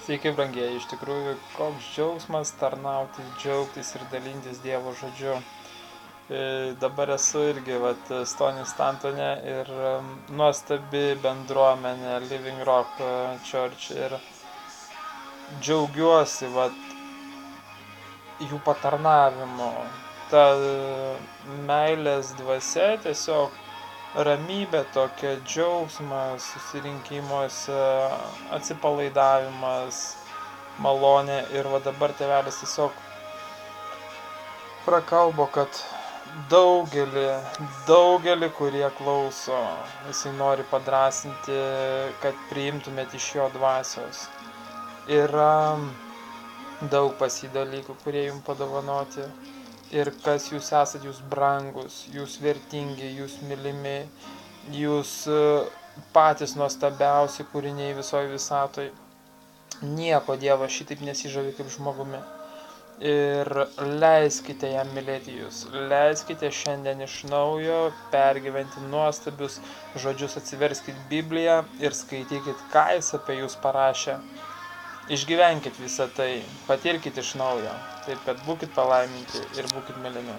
Sveiki, brangieji, iš tikrųjų, koks džiaugsmas tarnauti, džiaugtis ir dalintis Dievo žodžiu. Dabar esu irgi Stony Stantone ir nuostabi bendruomenė Living Rock Church ir džiaugiuosi jų patarnavimu. Ta meilės dvasia tiesiog ramybė tokia, džiaugsmas susirinkimuose, atsipalaidavimas, malonė. Ir dabar tėvelis tiesiog prakalbo, kad daugelį, kurie klauso, jisai nori padrasinti, kad priimtumėt iš jo dvasios. Yra daug pas jį dalykų, kurie jums padovanoti. Ir kas jūs esat, jūs brangus, jūs vertingi, jūs mylimi, jūs patys nuostabiausi kūriniai visoje visatoje. Nieko Dievas šitaip nesižavi kaip žmogumi. Ir leiskite jam mylėti jūs. Leiskite šiandien iš naujo pergyventi nuostabius žodžius, atsiverskit Bibliją ir skaitykit, ką jis apie jūs parašė. Išgyvenkit visą tai, patirkit iš naujo, taip kad būkit palaiminti ir būkit mylimi.